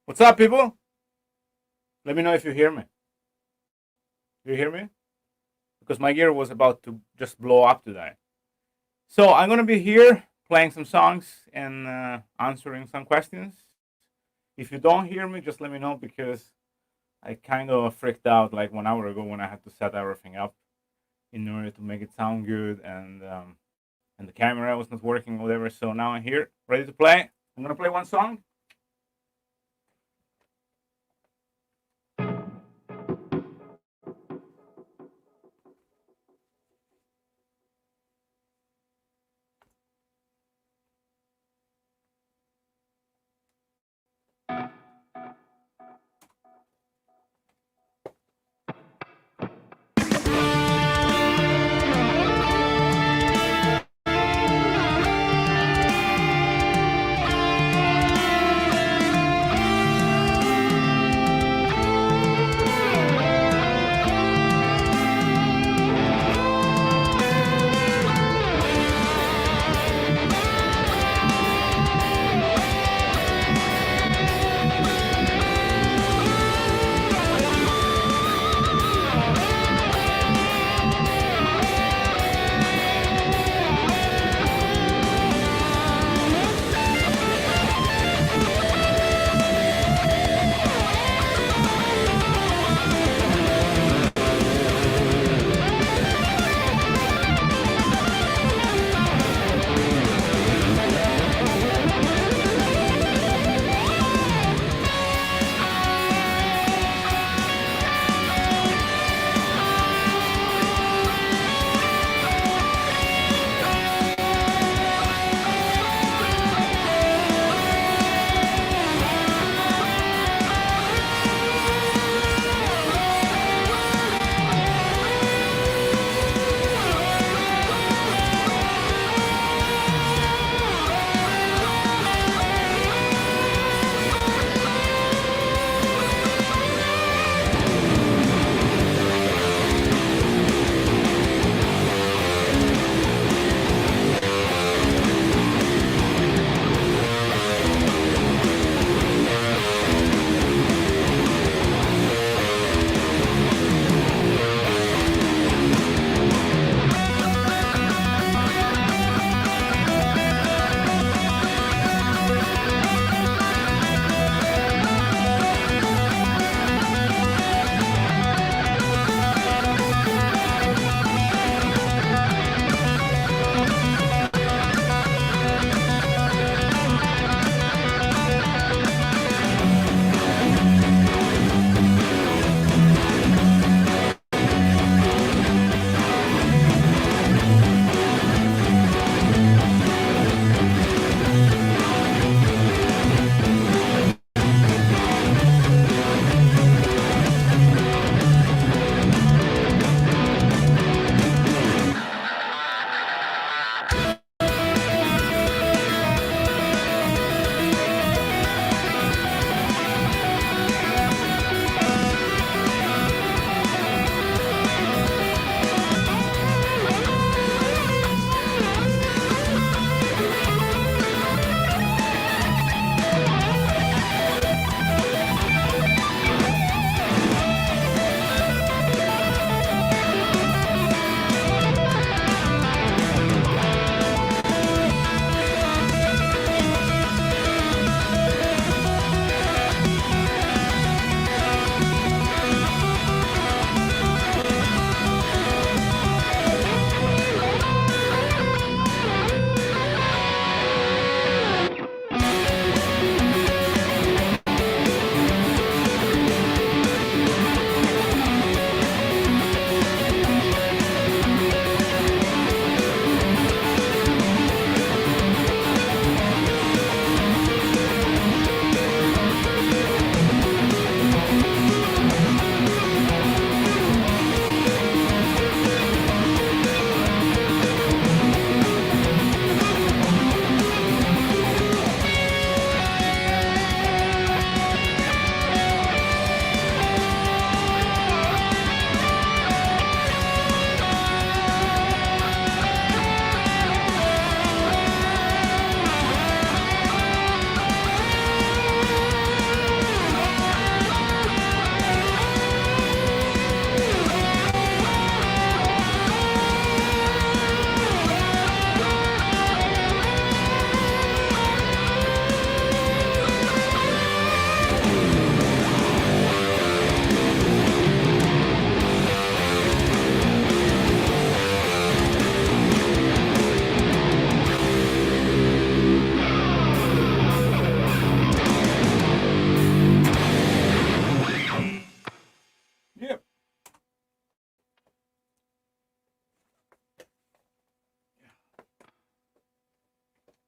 What's up, people? Let me know if you hear me. Do you hear me? Because my gear was about to just blow up today. So I'm gonna be here playing some songs and answering some questions. If you don't hear me, just let me know because I kind of freaked out like 1 hour ago when I had to set everything up in order to make it sound good and the camera was not working or whatever. So now I'm here, ready to play. I'm gonna play one song.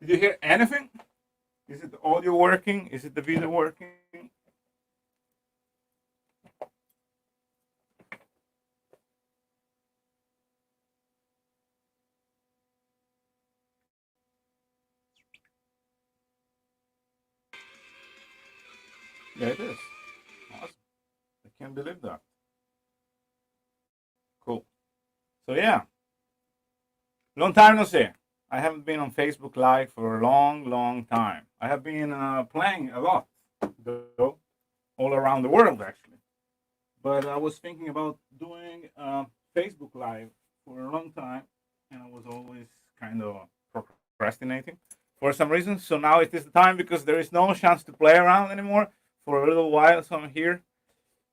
Did you hear anything? Is it the audio working? Is it the video working? Yeah, it is. Awesome. I can't believe that. Cool. So yeah, long time no see. I haven't been on Facebook Live for a long, long time. I have been playing a lot, though, all around the world actually. But I was thinking about doing Facebook Live for a long time, and I was always kind of procrastinating for some reason. So now it is the time because there is no chance to play around anymore for a little while. So I'm here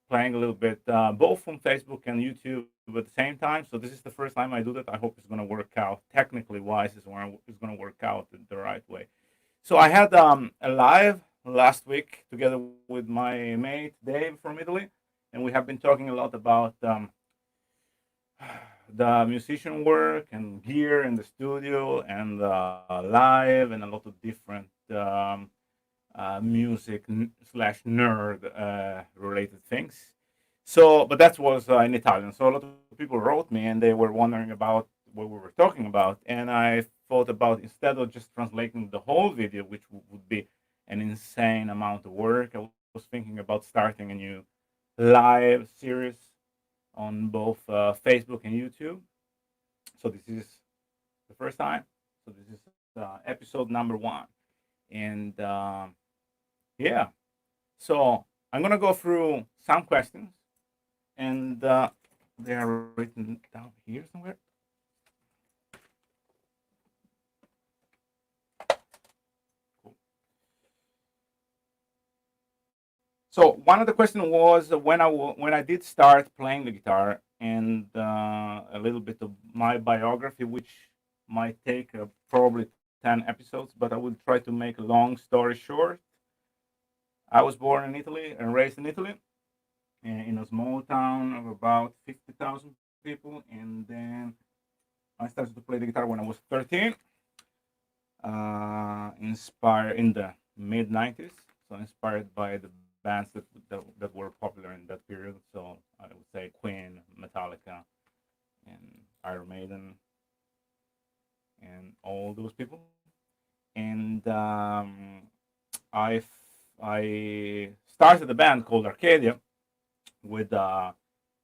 playing a little bit, both from Facebook and YouTube at the same time. So this is the first time I do that. I hope it's going to work out. Technically wise, it's going to work out the right way. So I had a live last week together with my mate Dave from Italy, and we have been talking a lot about the musician work and gear in the studio and live and a lot of different music slash nerd related things. So, but that was in Italian. So a lot of people wrote me and they were wondering about what we were talking about. And I thought about instead of just translating the whole video, which would be an insane amount of work, I was thinking about starting a new live series on both Facebook and YouTube. So this is the first time. So this is episode number one. And yeah, so I'm gonna go through some questions, and they are written down here somewhere. Cool. So one of the questions was when I did start playing the guitar, and a little bit of my biography, which might take probably 10 episodes, but I will try to make a long story short. I was born in Italy and raised in Italy, in a small town of about 50,000 people. And then I started to play the guitar when I was 13, inspired in the mid 90s. So inspired by the bands that were popular in that period. So I would say Queen, Metallica, and Iron Maiden, and all those people. And I started a band called Arcadia with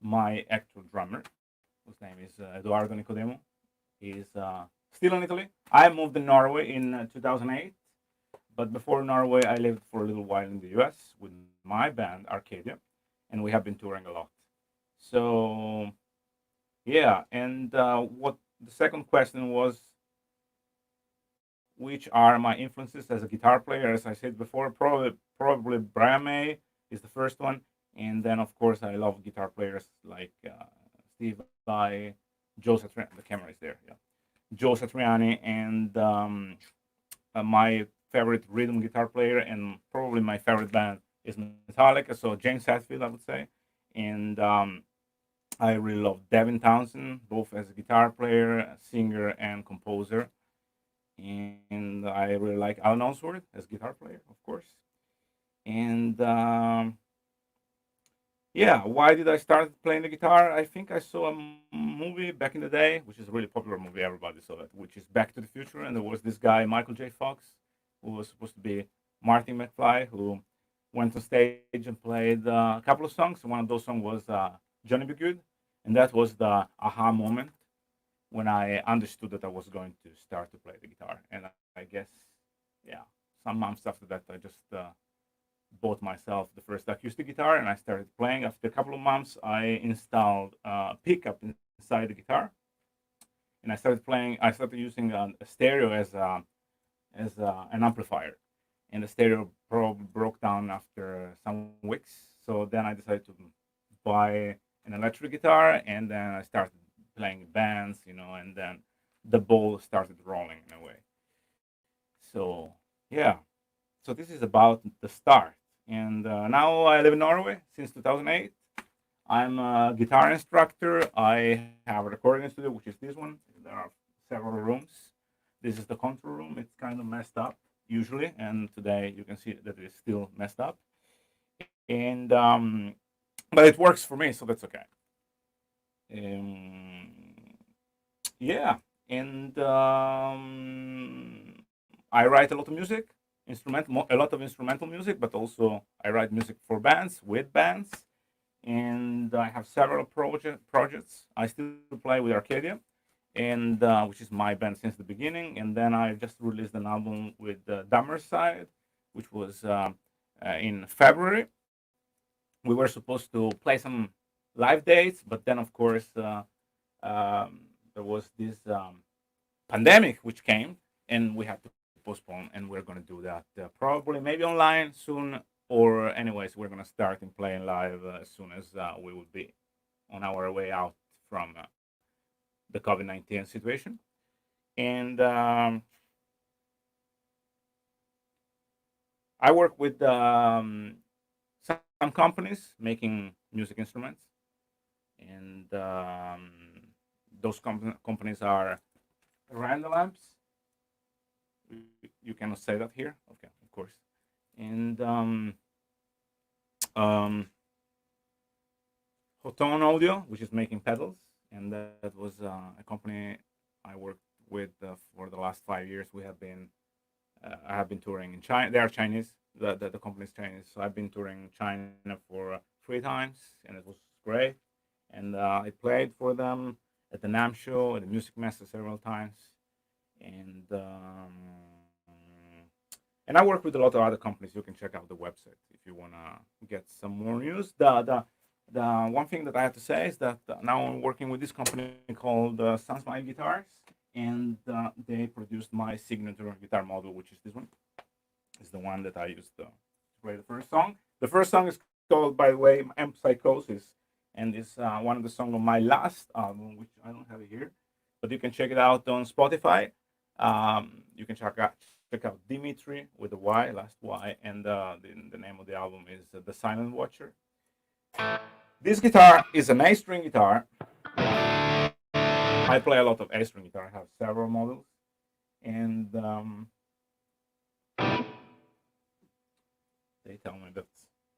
my actual drummer, whose name is Eduardo Nicodemo. He's still in Italy. I moved to Norway in 2008, but before Norway, I lived for a little while in the US with my band Arcadia, and we have been touring a lot. So yeah, and what the second question was, which are my influences as a guitar player? As I said before, probably Brian May is the first one, and then of course I love guitar players like Steve Vai, Joe Satriani. The camera is there, yeah. Joe Satriani, and my favorite rhythm guitar player, and probably my favorite band is Metallica. So James Hetfield, I would say, and I really love Devin Townsend, both as a guitar player, singer, and composer. And I really like Alan Ellsworth as guitar player, of course. And yeah, why did I start playing the guitar? I think I saw a movie back in the day, which is a really popular movie. Everybody saw it, which is Back to the Future. And there was this guy, Michael J. Fox, who was supposed to be Marty McFly, who went on stage and played a couple of songs. One of those songs was Johnny Be Good. And that was the aha moment when I understood that I was going to start to play the guitar. And I guess, yeah, some months after that, I just bought myself the first acoustic guitar and I started playing. After a couple of months, I installed a pickup inside the guitar, and I started playing. I started using a stereo as an amplifier, and the stereo broke down after some weeks. So then I decided to buy an electric guitar, and then I started playing bands, and then the ball started rolling in a way. So yeah, so this is about the start. And now I live in Norway since 2008. I'm a guitar instructor. I have a recording studio, which is this one. There are several rooms. This is the control room. It's kind of messed up usually, and today you can see that it's still messed up. And but it works for me, so that's okay. Um, yeah, and I write a lot of music, a lot of instrumental music, but also I write music for bands, with bands, and I have several projects. I still play with Arcadia, and which is my band since the beginning. And then I just released an album with Dummer Side, which was in February. We were supposed to play some live dates, but then of course there was this pandemic which came, and we had to postpone. And we're going to do that probably maybe online soon, or anyways, we're going to start in playing live as soon as we will be on our way out from the COVID-19 situation. And I work with some companies making music instruments, and those companies are Random Lamps. You cannot say that here, okay, of course. And um, Hoton Audio, which is making pedals, and that was a company I worked with for the last 5 years. I have been touring in China. They are Chinese. The company is Chinese, so I've been touring China for 3 times, and it was great. And I played for them at the NAM show, at the Music Master several times, and and I work with a lot of other companies. You can check out the website if you wanna get some more news. The one thing that I have to say is that now I'm working with this company called Sunsmile Guitars, and they produced my signature guitar model, which is this one. Is the one that I used to play the first song. The first song is called, by the way, M Psychosis, and is one of the songs on my last album, which I don't have it here, but you can check it out on Spotify. You can check out Dimitri with the Y, last Y, and the name of the album is The Silent Watcher. This guitar is an A-string guitar. I play a lot of A-string guitar. I have several models, and they tell me that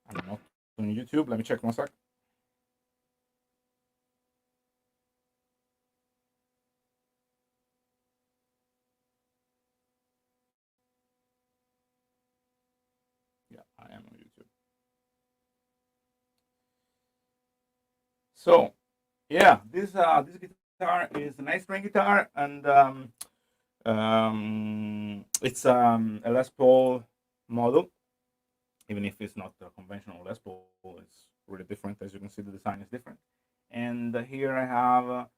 I'm not on YouTube. Let me check one sec. Yeah, I am on YouTube. So yeah, this guitar is an A-string guitar, and it's a Les Paul model. Even if it's not a conventional Les Paul, it's really different. As you can see, the design is different. And here I have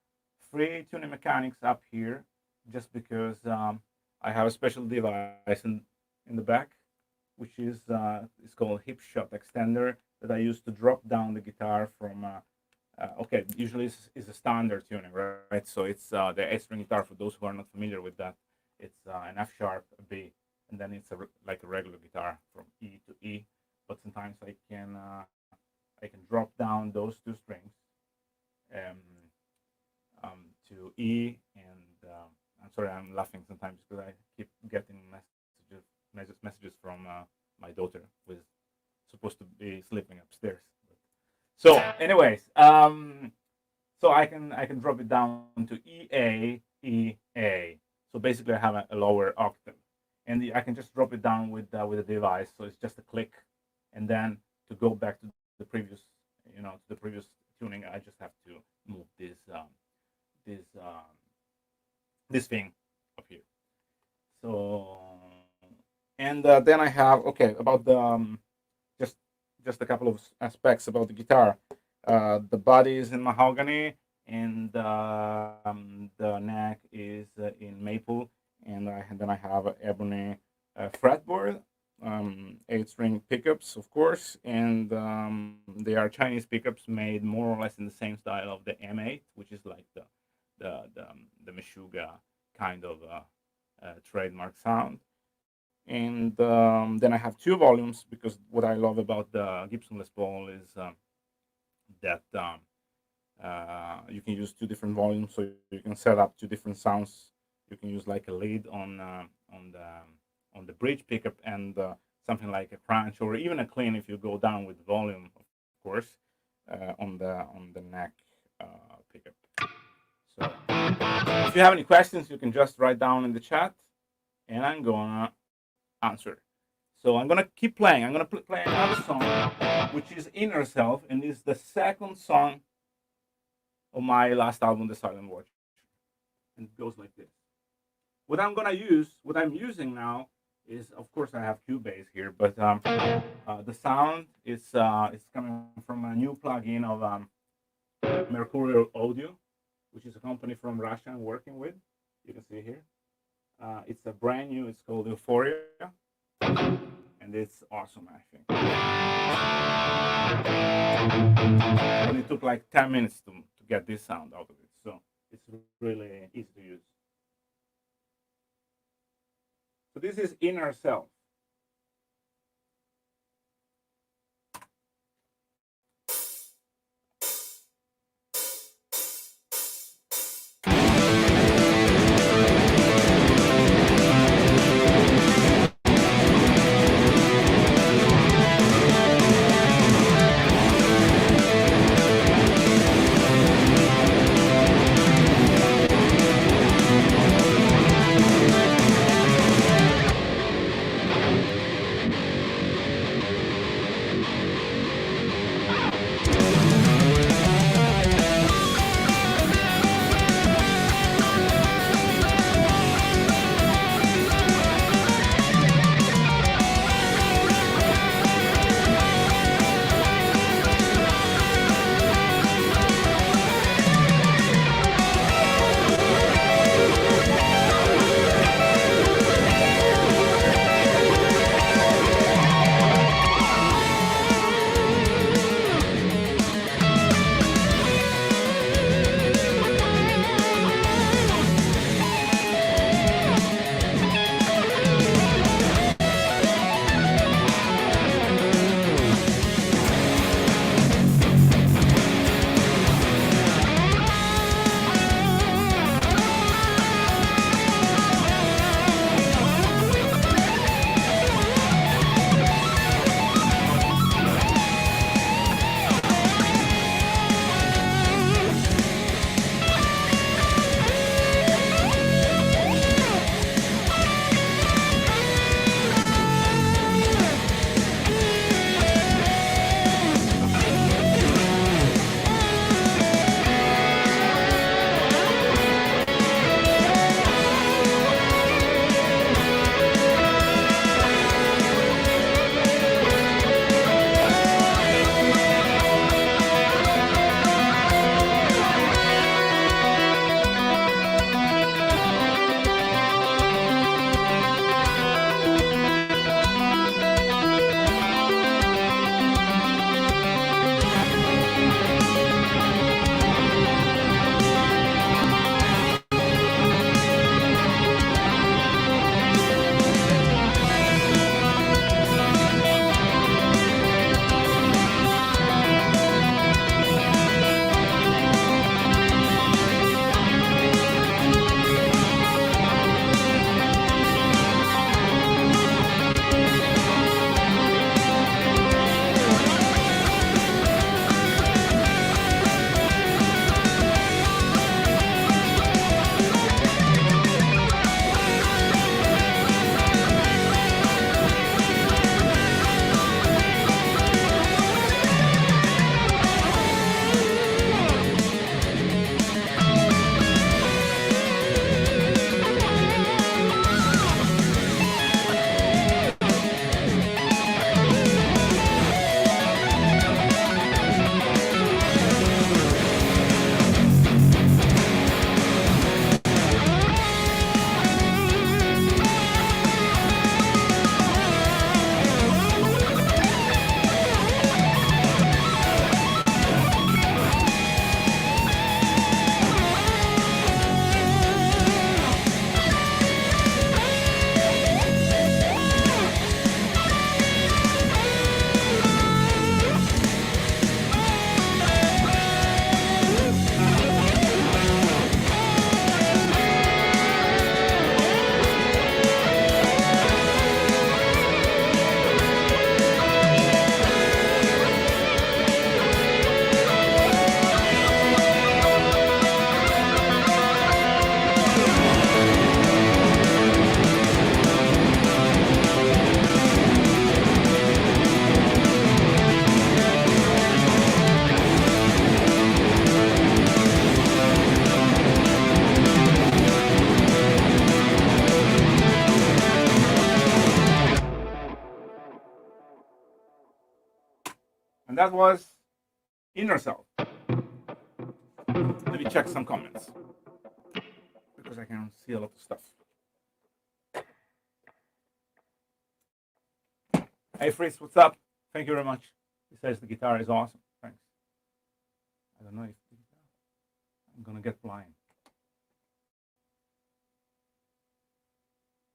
3 tuning mechanics up here, just because I have a special device in the back, which is it's called hip shot extender, that I use to drop down the guitar from. Okay, usually it's a standard tuning, right? So it's the A-string guitar. For those who are not familiar with that, it's an F sharp, a B, and then it's like a regular guitar from E to E. But sometimes I can drop down those 2 strings um, to E, and I'm sorry, I'm laughing sometimes because I keep getting messages from my daughter, who is supposed to be sleeping upstairs. So, anyways, so I can drop it down to E A E A. So basically, I have a lower octave, and I can just drop it down with a device. So it's just a click, and then to go back to the previous, to the previous tuning, I just have to move this this thing up here. So, and then I have, okay, about the just just a couple of aspects about the guitar. The body is in mahogany, and the neck is in maple, and then I have an ebony fretboard, 8-string pickups, of course, and they are Chinese pickups made more or less in the same style of the M8, which is like the Meshuggah kind of trademark sound. And then I have 2 volumes, because what I love about the Gibson Les Paul is that you can use 2 different volumes, so you can set up 2 different sounds You can use like a lead on the bridge pickup and something like a crunch or even a clean if you go down with volume, of course, on the neck pickup. So if you have any questions, you can just write down in the chat, and I'm gonna answer. So I'm gonna keep playing. I'm gonna play another song, which is Inner Self, and is the second song of my last album, The Silent Watch. And it goes like this. What I'm using now is, of course, I have Cubase here, but the sound is coming from a new plugin of Mercurial Audio, which is a company from Russia I'm working with. You can see here. It's a brand new. It's called Euphoria, and it's awesome, I think. And it took like 10 minutes to get this sound out of it, so it's really easy to use. So this is Inner Self. that was Inner Self. Let me check some comments because I can see a lot of stuff. Hey Fritz, what's up? Thank you very much. He says the guitar is awesome. Thanks. I don't know if I'm gonna get blind.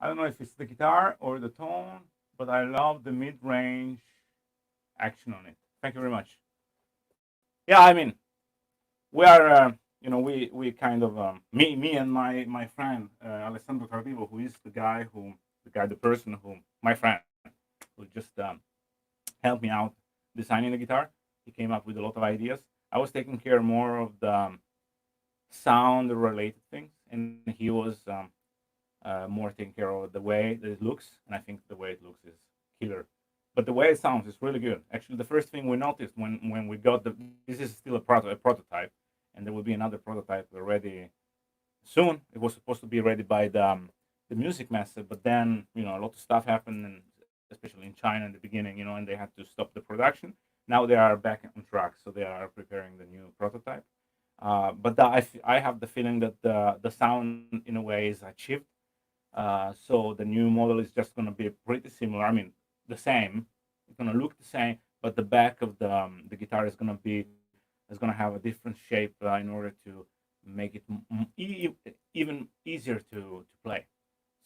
I don't know if it's the guitar or the tone, but I love the mid-range action on it. Thank you very much. Yeah, I mean, we are, we kind of me and my friend Alessandro Tardivo, who is the person who my friend who just helped me out designing the guitar. He came up with a lot of ideas. I was taking care more of the sound related things, and he was more taking care of the way that it looks. And I think the way it looks is killer. But the way it sounds is really good. Actually, the first thing we noticed when we got this is still a prototype, and there will be another prototype ready soon. It was supposed to be ready by the music master, but then a lot of stuff happened, and especially in China in the beginning, and they had to stop the production. Now they are back on track, so they are preparing the new prototype. But I have the feeling that the sound in a way is achieved. So the new model is just going to be pretty similar. I mean, the same. It's going to look the same, but the back of the guitar is going to have a different shape in order to make it even easier to play.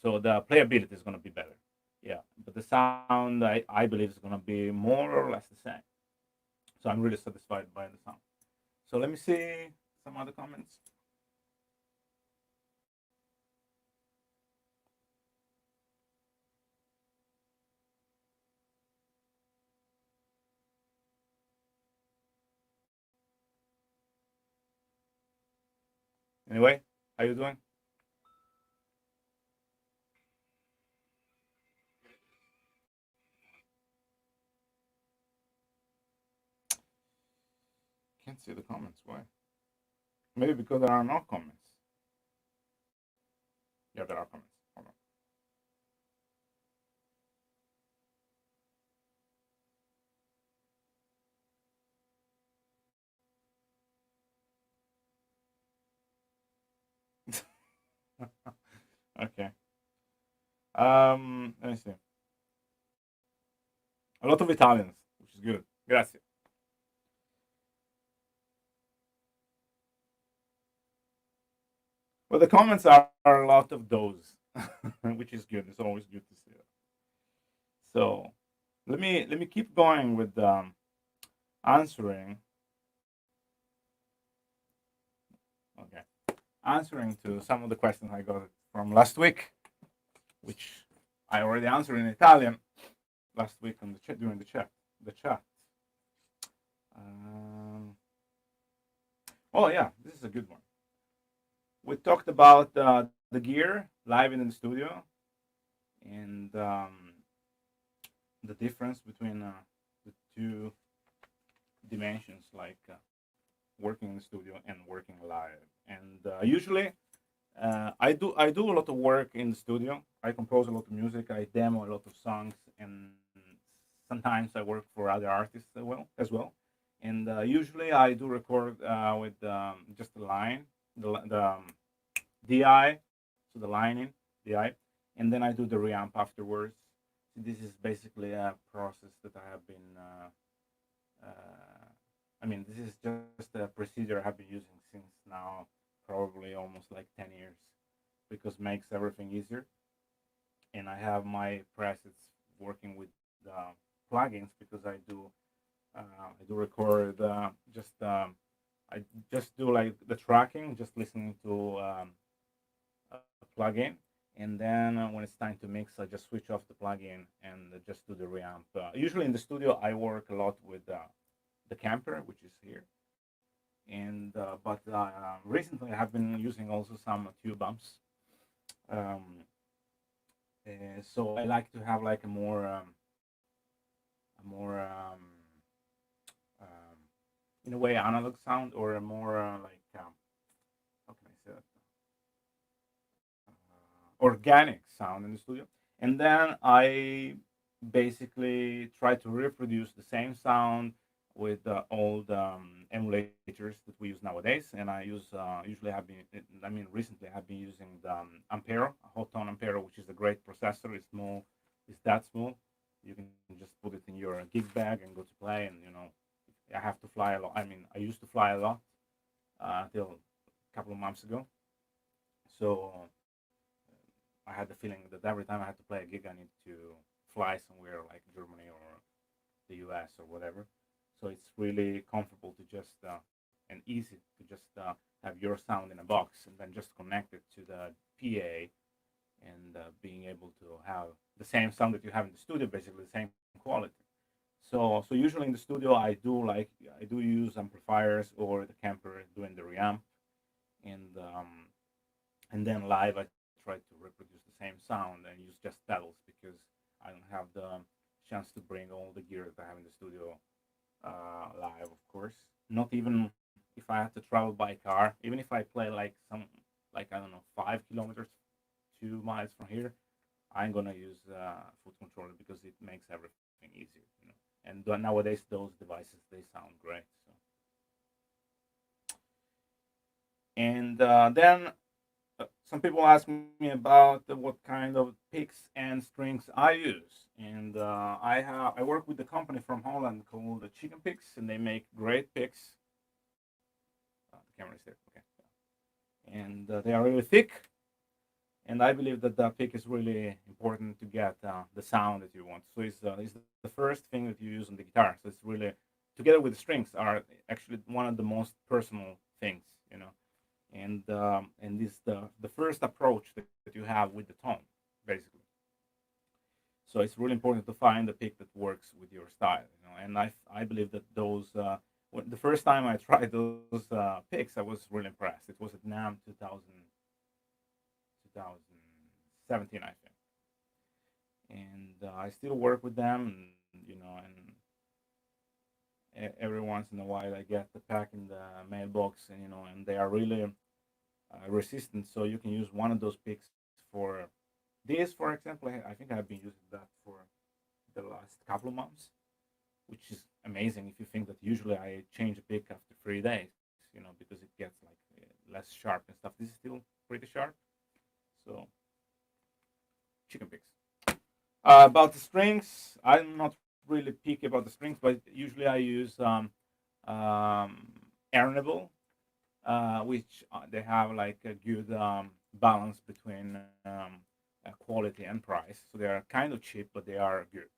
So the playability is going to be better. Yeah, but the sound I believe is going to be more or less the same. So I'm really satisfied by the sound. So let me see some other comments. Anyway, how you doing? Can't see the comments. Why? Maybe because there are no comments. Yeah, there are comments. Hold on. Okay. Let me see. A lot of Italians, which is good. Grazie. Well, the comments are a lot of those, which is good. It's always good to see that. So let me keep going with answering. Okay, answering to some of the questions I got from last week, which I already answered in Italian last week on the chat during the chat. The chat. Um, oh yeah, this is a good one. We talked about the gear live in the studio and the difference between the two dimensions, like working in the studio and working live. And usually, I do a lot of work in the studio. I compose a lot of music. I demo a lot of songs, and sometimes I work for other artists as well. And usually, I do record with just the line, the DI, so the lining, DI, and then I do the reamp afterwards. This is basically a process that I have been. I mean, this is just a procedure I have been using since now probably almost like 10 years because it makes everything easier. And I have my presets working with the plugins because I do record just I just do like the tracking, just listening to a plugin, and then when it's time to mix, I just switch off the plugin and just do the reamp. Usually in the studio, I work a lot with the camper, which is here, and but recently I have been using also some tube amps. Um, so I like to have like a more um, in a way analog sound or a more like how can I say that organic sound in the studio, and then I basically try to reproduce the same sound with old emulators that we use nowadays, and I use usually have been. I mean, recently I have been using the Ampero, Hotone Ampero, which is a great processor. It's small, it's that small. You can just put it in your gig bag and go to play, and I have to fly a lot. I mean, I used to fly a lot until a couple of months ago. So I had the feeling that every time I had to play a gig, I need to fly somewhere like Germany or the US or whatever. So it's really comfortable to just and easy to just have your sound in a box and then just connect it to the PA and being able to have the same sound that you have in the studio, basically the same quality. So usually in the studio, I do use amplifiers or the camper doing the reamp, and then live I try to reproduce the same sound and use just pedals because I don't have the chance to bring all the gear that I have in the studio live, of course. Not even if I have to travel by car, even if I play like like I don't know, 5 kilometers, 2 miles from here, I'm gonna use foot controller because it makes everything easier. And nowadays those devices they sound great. So and then some people ask me about what kind of picks and strings I use, and I work with the company from Holland called the Chicken Picks, and they make great picks. The camera is there, okay, and they are really thick, and I believe that the pick is really important to get the sound that you want. So it's the first thing that you use on the guitar. So it's really together with the strings are actually one of the most personal things, and this the first approach that you have with the tone, basically. So it's really important to find the pick that works with your style, and I believe that those the first time I tried those picks, I was really impressed. It was at NAM 2017, I think, and I still work with them, and and every once in a while I get the pack in the mailbox, and and they are really resistant. So you can use one of those picks for this, for example. I think I've been using that for the last couple of months, which is amazing if you think that usually I change a pick after 3 days, because it gets like less sharp and stuff. This is still pretty sharp. So chicken picks. About the strings, I'm not really picky about the strings, but usually I use um, Airnable, which they have like a good balance between quality and price. So they are kind of cheap, but they are good.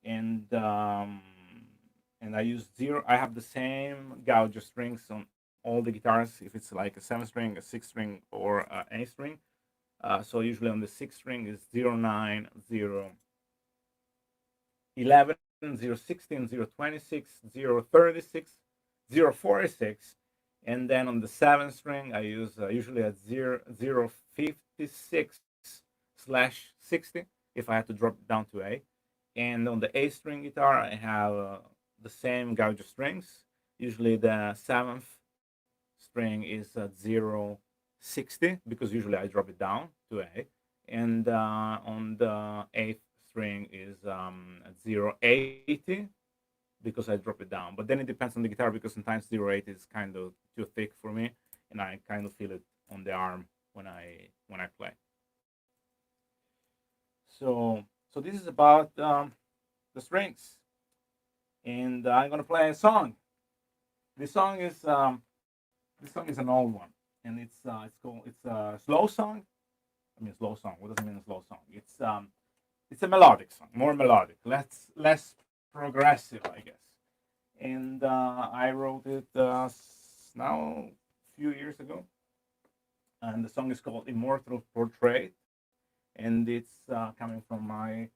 And and I use zero. I have the same gauge strings on all the guitars. If it's like a 7 string, a 6 string, or any string. So usually on the 6 string is 0, 9, 0, 11, 0, 16, 0, 26, 0, 36, 0, 46. And then on the 7 string, I use usually at 0, 0, 56 slash 60 if I had to drop it down to A. And on the 8 string guitar, I have the same gauge strings. Usually the seventh string is at 0, 60 because usually I drop it down to A. And on the eighth string is at 0, 80 because I drop it down. But then it depends on the guitar because sometimes 0, 80 is kind of too thick for me, and I kind of feel it on the arm when I play. So this is about the strings, and I'm gonna play a song. This song is this song is an old one, and it's a slow song. I mean, slow song. What does it mean a slow song? It's a melodic song, more melodic, less progressive, I guess. And I wrote it now a few years ago, and the song is called "Immortal Portrait," and it's coming from my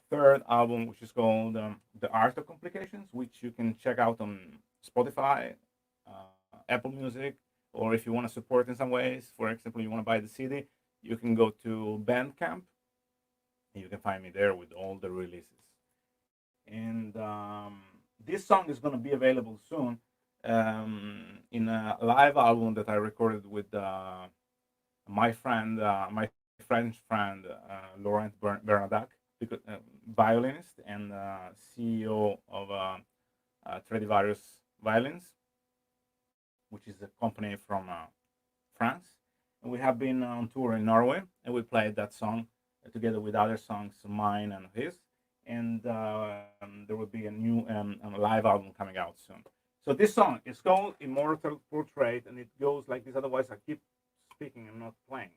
third album, which is called "The Art of Complications," which you can check out on Spotify, Apple Music, or if you want to support in some ways. For example, you want to buy the CD, you can go to Bandcamp, and you can find me there with all the releases. And this song is going to be available soon in a live album that I recorded with my French friend Laurent Bernadac, because violinist and CEO of Stradivarius violins, which is a company from France. And we have been on tour in Norway, and we played that song together with other songs, mine and his. And there will be a new live album coming out soon. So this song is called Immortal Portrait, and it goes like this. Otherwise, I keep speaking and not playing.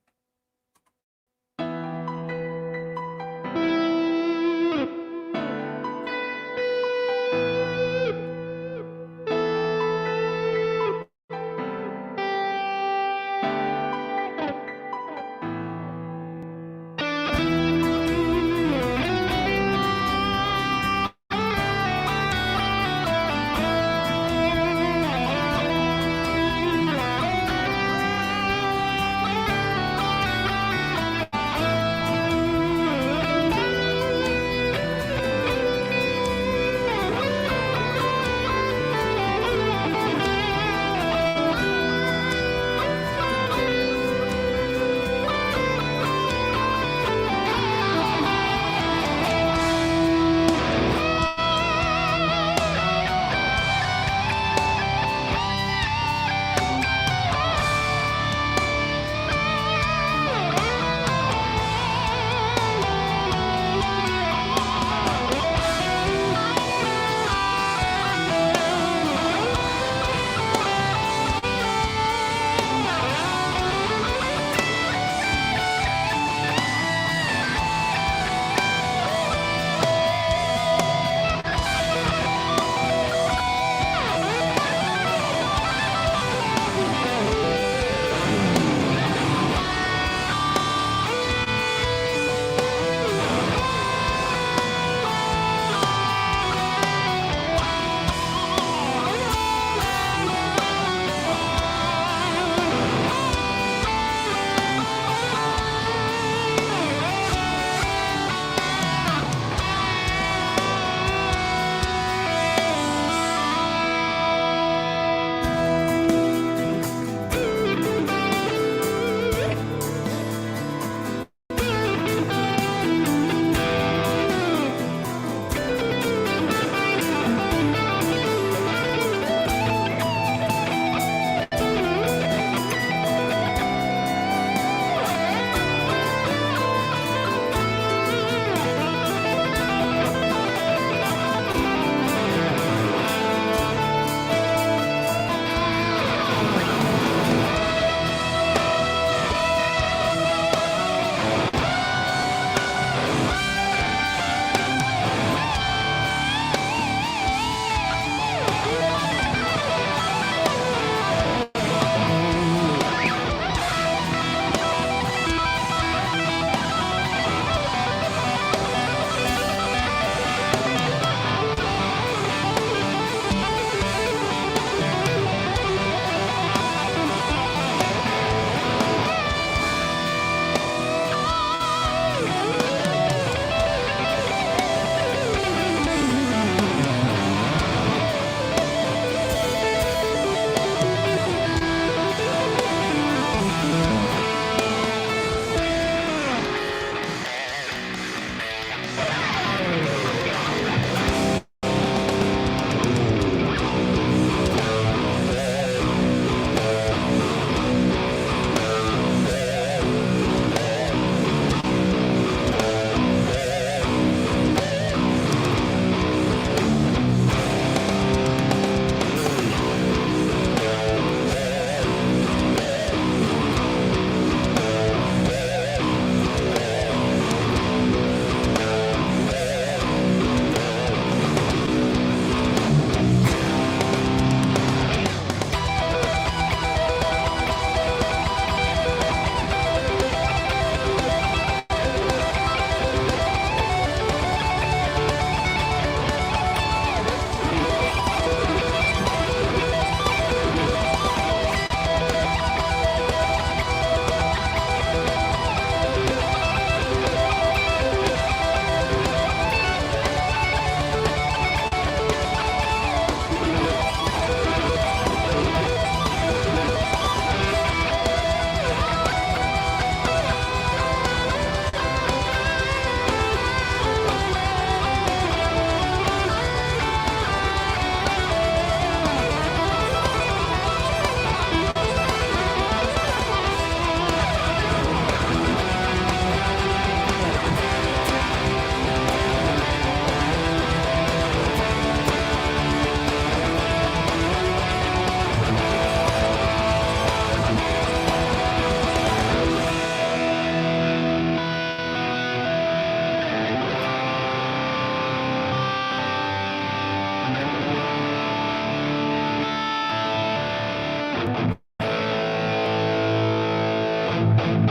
Here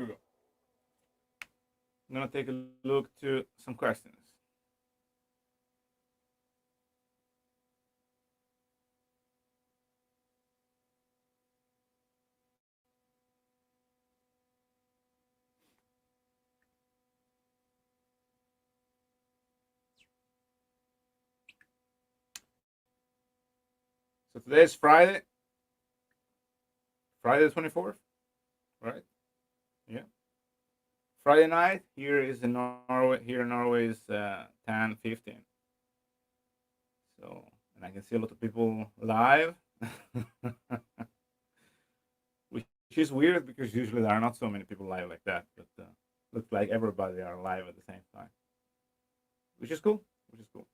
we go. I'm gonna take a look to some questions. So today is Friday, Friday the 24th, right? Yeah. Friday night here is in Norway. Here in Norway is 10:15. So, and I can see a lot of people live, which is weird because usually there are not so many people live like that. But looks like everybody are live at the same time, which is cool. Which is cool.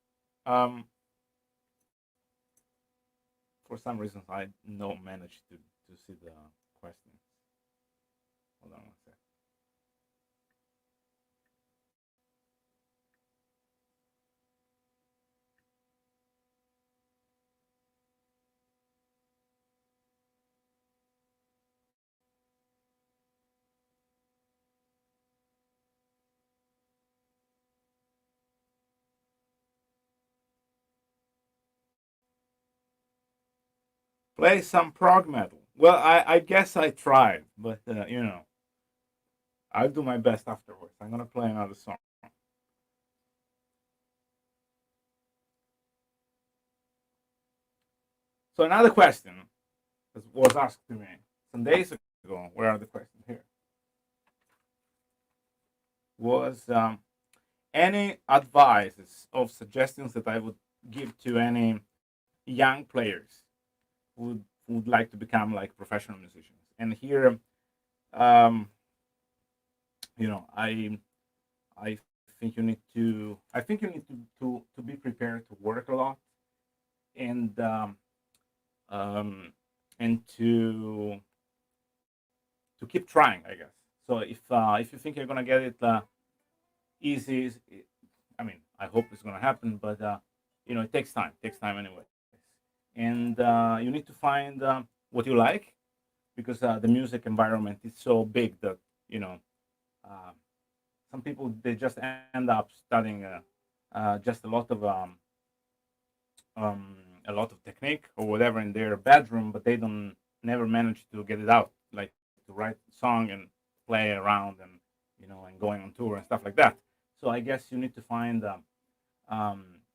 Um, for some reasons, I don't manage to see the questions. Hold on one sec. Play some prog metal. Well, I guess I tried, but I'll do my best afterwards. I'm gonna play another song. So another question that was asked to me some days ago. Where are the questions here? Was any advices of suggestions that I would give to any young players who would like to become like professional musicians? And here, um, I think you need to. I think you need to be prepared to work a lot and um, and to keep trying, I guess. So if you think you're gonna get it easy, I mean, I hope it's gonna happen, but it takes time. It takes time anyway, and you need to find what you like because the music environment is so big that you know uh, some people they just end up studying just um, a lot of technique or whatever in their bedroom, but they don't never manage to get it out, like to write a song and play around and and going on tour and stuff like that. So I guess you need to find,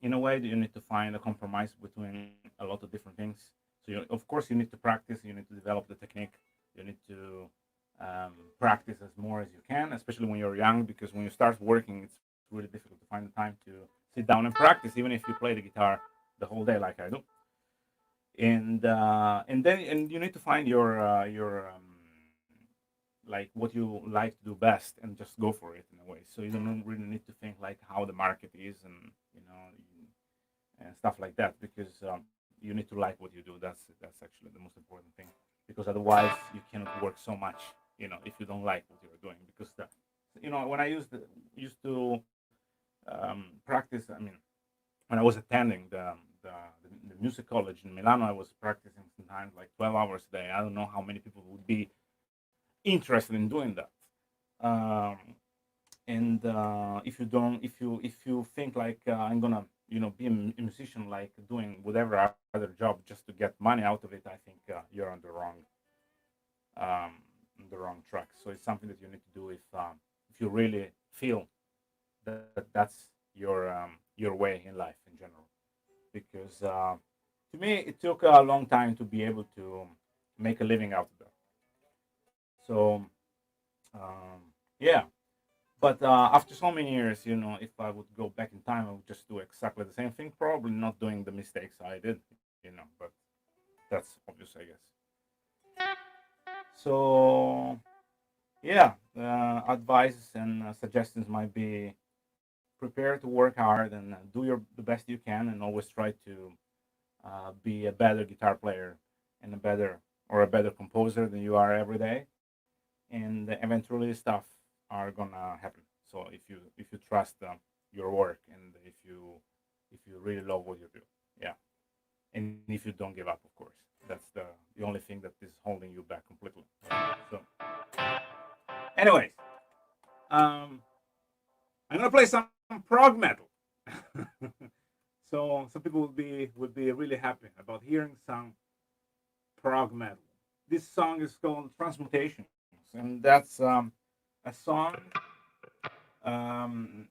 in a way, that you need to find a compromise between a lot of different things. So of course you need to practice, you need to develop the technique, you need to practice as more as you can, especially when you're young, because when you start working, it's really difficult to find the time to sit down and practice, even if you play the guitar the whole day like I do. And you need to find your like what you like to do best and just go for it in a way. So you don't really need to think like how the market is and and stuff like that because you need to like what you do. That's actually the most important thing because otherwise you cannot work so much. If you don't like what you're doing because when I used to practice. I mean, when I was attending the music college in Milano, I was practicing sometimes like 12 hours a day. I don't know how many people would be interested in doing that. Um, and if you think like I'm gonna be a musician like doing whatever other job just to get money out of it, I think you're um, on the wrong track. So it's something that you need to do if you really feel that that's your way in life in general. Because to me, it took a long time to be able to make a living out of that. So yeah, but after so many years, if I would go back in time, I would just do exactly the same thing. Probably not doing the mistakes I did, but that's obvious, I guess. So yeah, advice and suggestions might be prepare to work hard and do the best you can, and always try to be a better guitar player and a better composer than you are every day, and eventually stuff are gonna happen. So if you trust your work, and if you really love what you do, yeah, and if you don't give up, of course, that's the only thing that is holding you back completely. So, anyways, um, I'm gonna play some prog metal. So some people would be really happy about hearing some prog metal. This song is called Transmutations, and that's a song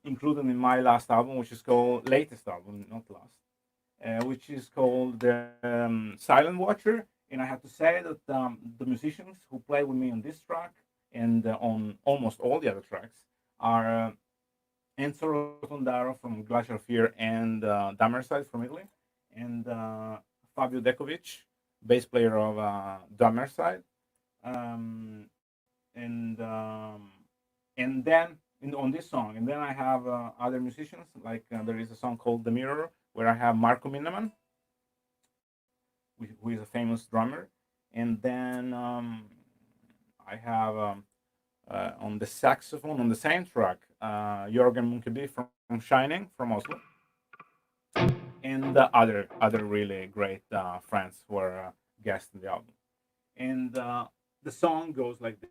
included in my last album, which is called latest album, not last, which is called Silent Watcher. And I have to say that the musicians who play with me on this track and on almost all the other tracks are Enzo Rotondaro from Glacial Fear and Dummerside from Italy, and Fabio Dekovic, bass player of Dummerside, um, and and then on this song, and then I have other musicians. Like there is a song called "The Mirror," where I have Marco Minneman, who is a famous drummer, and then I have on the saxophone on the same track Jørgen Munkeby from Shining from Oslo, and the other really great friends who are guests in the album. And the song goes like this.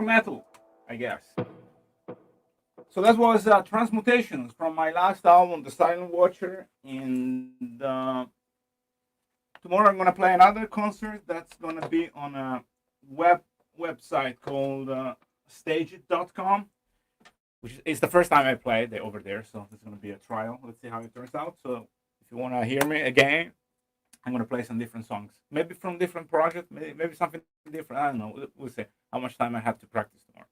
prog metal, I guess. So that was Transmutations from my last album, The Silent Watcher. And tomorrow I'm gonna play another concert that's gonna be on a website called stageit.com, which is the first time I played over there. So it's gonna be a trial. Let's see how it turns out. So if you wanna hear me again, I'm gonna play some different songs, maybe from different projects, maybe something different. I don't know. We'll see how much time I have to practice tomorrow.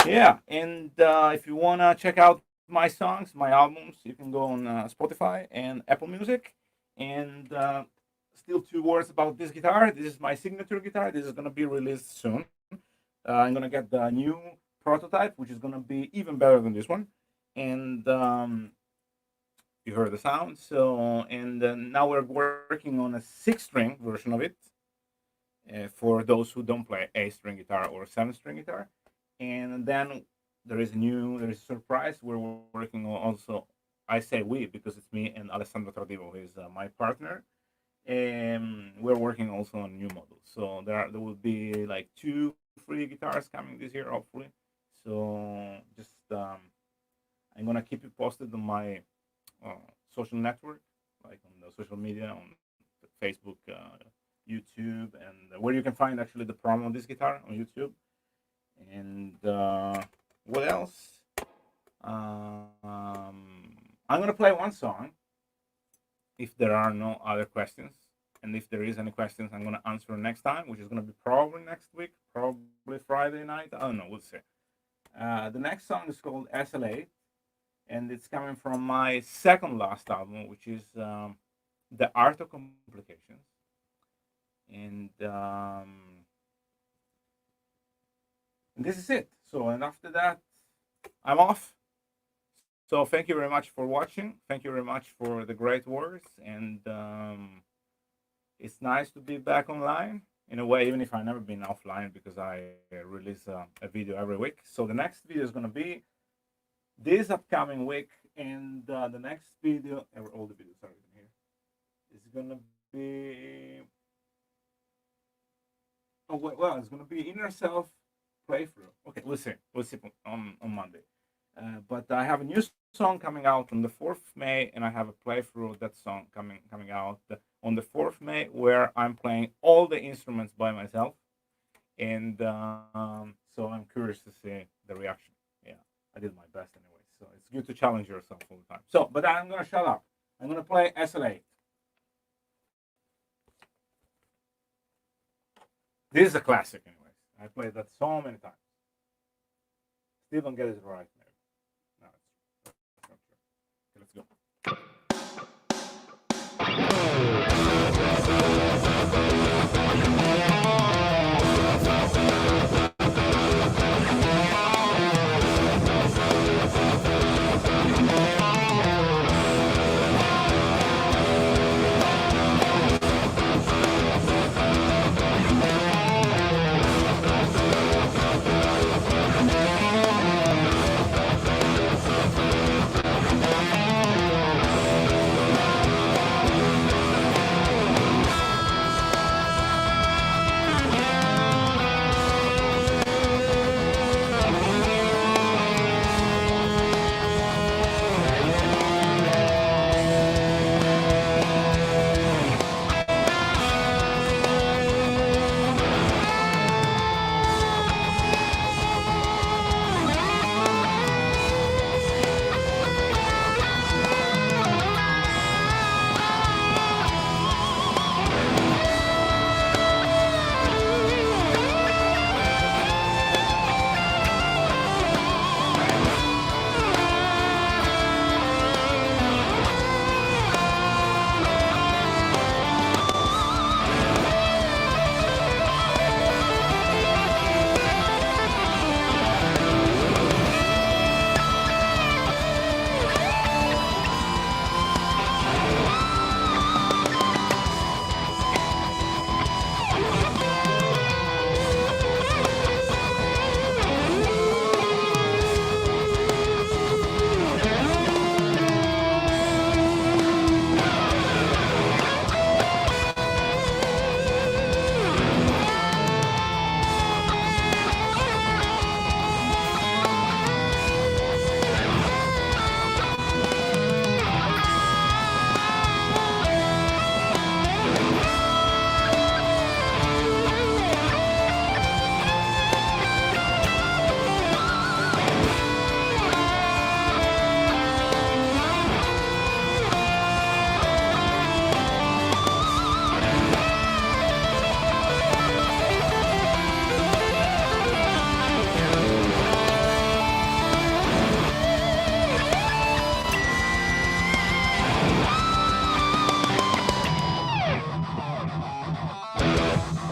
Yeah, and if you wanna check out my songs, my albums, you can go on Spotify and Apple Music. And still 2 words about this guitar. This is my signature guitar. This is gonna be released soon. I'm gonna get the new prototype, which is gonna be even better than this one. And you heard the sound. So, and now we're working on a 6-string version of it for those who don't play 8-string guitar or 7-string guitar. And then there is a surprise. We're working on also. I say we because it's me and Alessandro Tardivo, who is my partner. And we're working also on new models. So there will be like 2 free guitars coming this year, hopefully. So just I'm gonna keep you posted on my social network, like on the social media, on Facebook, YouTube, and where you can find actually the promo of this guitar on YouTube. And what else? I'm gonna play one song. If there are no other questions, and if there is any questions, I'm gonna answer next time, which is gonna be probably next week, probably Friday night. I don't know. We'll see. The next song is called SLA, and it's coming from my second last album, which is The Art of Complications. And this is it. So, and after that, I'm off. So thank you very much for watching. Thank you very much for the great words. And it's nice to be back online in a way, even if I've never been offline, because I release a video every week. So the next video is going to be this upcoming week. And the next video, all the videos are in here, is going to be, it's going to be Inner Self playthrough. Okay, we'll see on Monday. But I have a new song coming out on the 4th May, and I have a playthrough of that song coming out on the 4th May, where I'm playing all the instruments by myself. And so I'm curious to see the reaction. Yeah, I did my best anyway. So it's good to challenge yourself all the time. So, but I'm going to shut up. I'm going to play SLA. This is a classic anyways. I played that so many times. Still don't get it right. No, it's not true. Okay, let's go.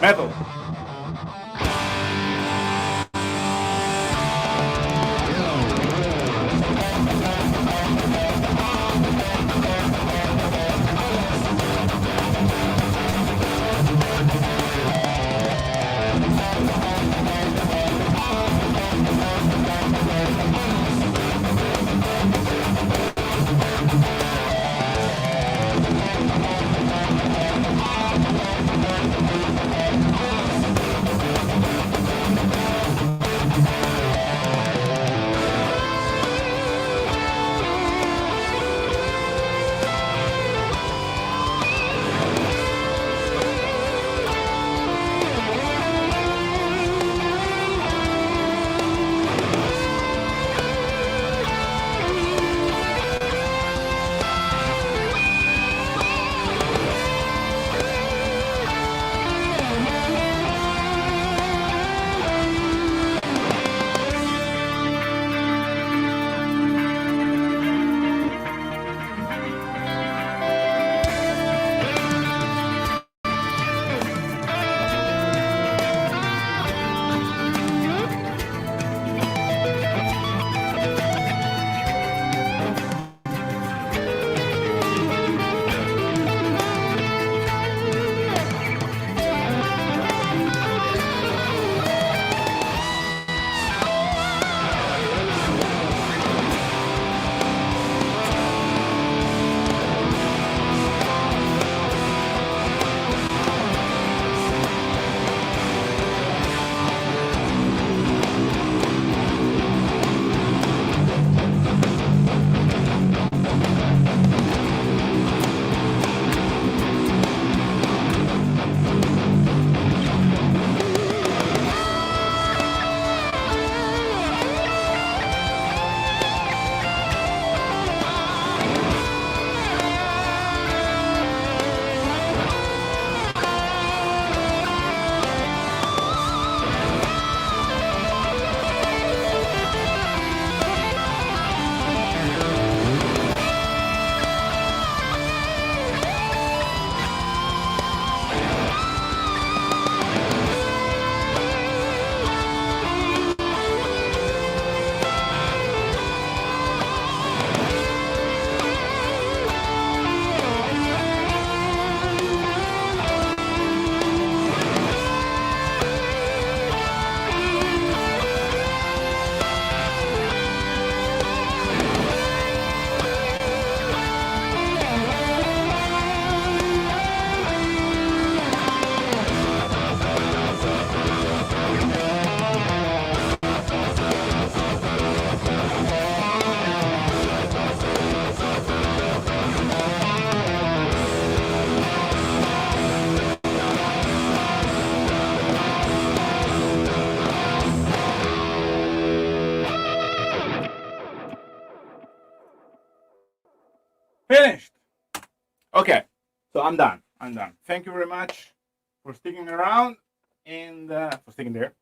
Metal. Finished. Okay, so I'm done. I'm done. Thank you very much for sticking around and for sticking there.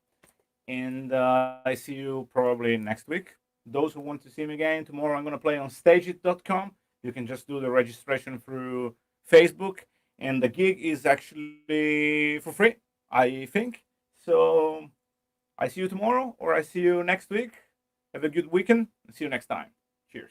And I see you probably next week. Those who want to see me again, tomorrow I'm going to play on stageit.com. You can just do the registration through Facebook. And the gig is actually for free, I think. So I see you tomorrow or I see you next week. Have a good weekend and see you next time. Cheers.